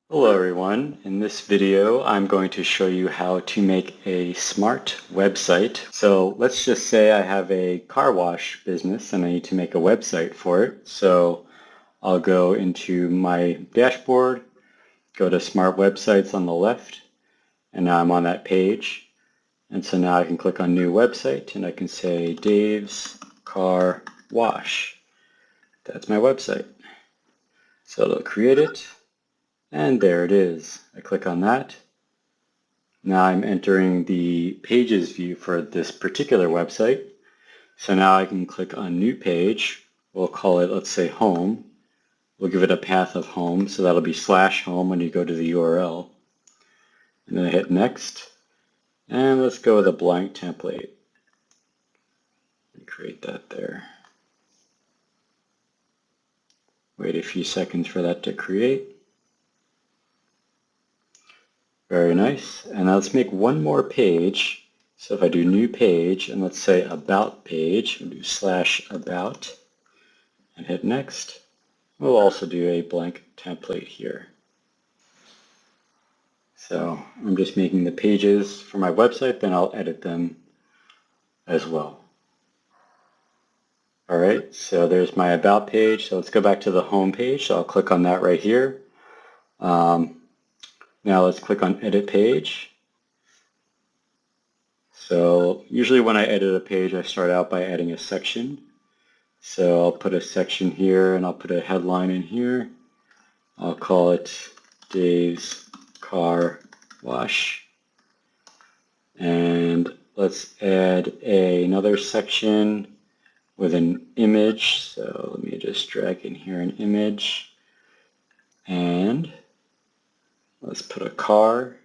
Hello everyone. In this video I'm going to show you how to make a smart website. So let's just say I have a car wash business and I need to make a website for it. So I'll go into my dashboard, go to Smart Websites on the left, and now I'm on that page. And so now I can click on New Website and I can say Dave's Car Wash. That's my website. So it'll create it. And there it is. I click on that. Now I'm entering the pages view for this particular website. So now I can click on New Page. We'll call it, let's say, Home. We'll give it a path of home, so that'll be /home when you go to the URL. And then I hit Next. And let's go with a blank template. And create that there. Wait a few seconds for that to create. Very nice. And now let's make one more page. So if I do New Page, and let's say About Page, we'll do /about, and hit Next. We'll also do a blank template here. So I'm just making the pages for my website, then I'll edit them as well. All right, so there's my About page. So let's go back to the Home page. So I'll click on that right here. Now let's click on Edit Page. So usually when I edit a page, I start out by adding a section. So I'll put a section here and I'll put a headline in here. I'll call it Dave's Car Wash. And let's add another section with an image. So let me just drag in here an image. And let's put a car.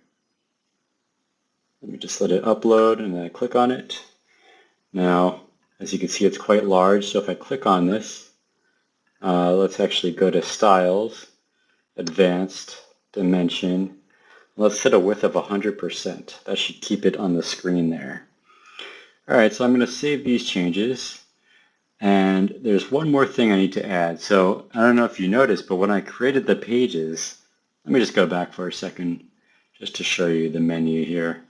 Let me just let it upload and then I click on it. Now, as you can see, it's quite large. So if I click on this, let's actually go to Styles, Advanced, Dimension. Let's set a width of 100%. That should keep it on the screen there. All right, so I'm going to save these changes. And there's one more thing I need to add. So I don't know if you noticed, but when I created the pages, let me just go back for a second just to show you the menu here.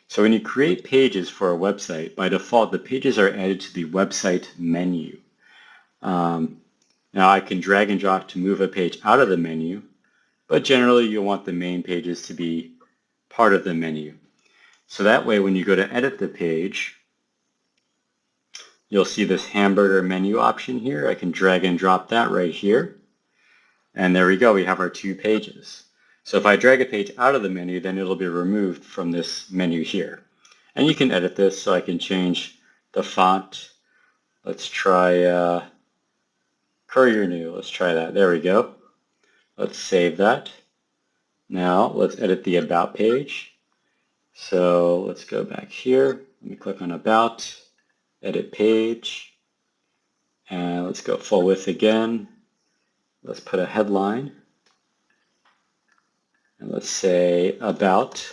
So when you create pages for a website, by default, the pages are added to the website menu. Now I can drag and drop to move a page out of the menu, but generally you'll want the main pages to be part of the menu. So that way when you go to edit the page, you'll see this hamburger menu option here. I can drag and drop that right here. And there we go, we have our two pages. So if I drag a page out of the menu, then it'll be removed from this menu here. And you can edit this, so I can change the font. Let's try Courier New. Let's try that. There we go. Let's save that. Now let's edit the About page. So let's go back here. Let me click on About, Edit Page, and let's go full width again. Let's put a headline. And let's say About.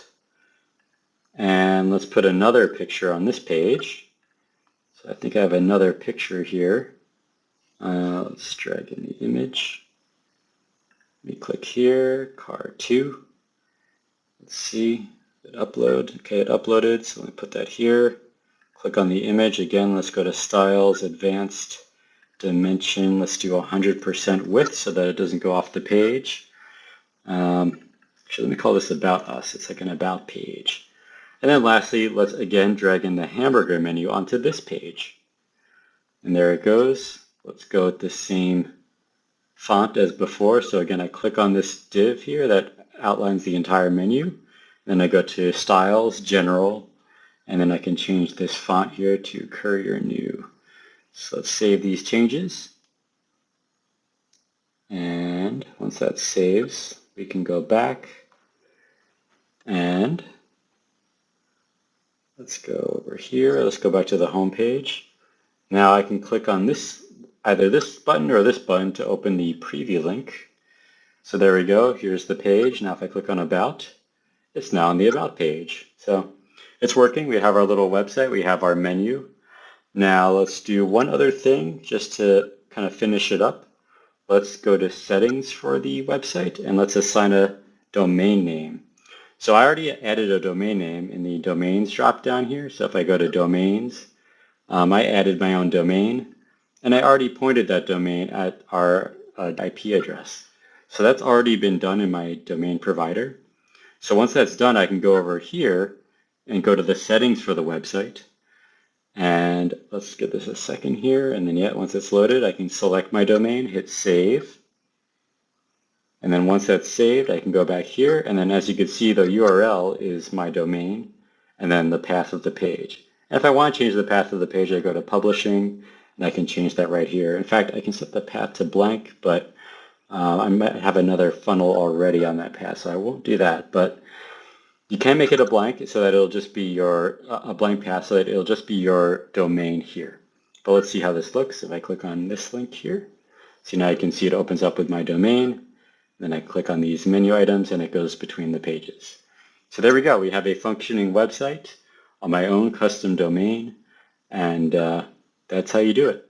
And let's put another picture on this page. So I think I have another picture here. Let's drag in the image. Let me click here, car 2. Let's see, did it upload? Okay, it uploaded, so let me put that here. Click on the image again. Let's go to Styles, Advanced, Dimension. Let's do 100% width so that it doesn't go off the page. Actually, let me call this About Us. It's like an About page. And then lastly, let's again drag in the hamburger menu onto this page. And there it goes. Let's go with the same font as before. So again, I click on this div here that outlines the entire menu. Then I go to Styles, General, and then I can change this font here to Courier New. So let's save these changes. And once that saves, we can go back and let's go over here. Let's go back to the home page. Now I can click on this, either this button or this button to open the preview link. So there we go. Here's the page. Now if I click on About, it's now on the About page. So it's working. We have our little website. We have our menu. Now let's do one other thing just to kind of finish it up. let's go to settings for the website and let's assign a domain name. So I already added a domain name in the domains drop down here. So if I go to domains, I added my own domain and I already pointed that domain at our IP address. So that's already been done in my domain provider. So once that's done, I can go over here and go to the settings for the website. And let's give this a second here. And then once it's loaded, I can select my domain, hit save. And then once that's saved, I can go back here. And then as you can see, the URL is my domain and then the path of the page. And if I want to change the path of the page, I go to publishing and I can change that right here. In fact, I can set the path to blank, but I might have another funnel already on that path, so I won't do that. But you can make it a blank so that it'll just be a blank path so that it'll just be your domain here. But let's see how this looks. If I click on this link here, so now you can see it opens up with my domain. Then I click on these menu items and it goes between the pages. So there we go. We have a functioning website on my own custom domain, and that's how you do it.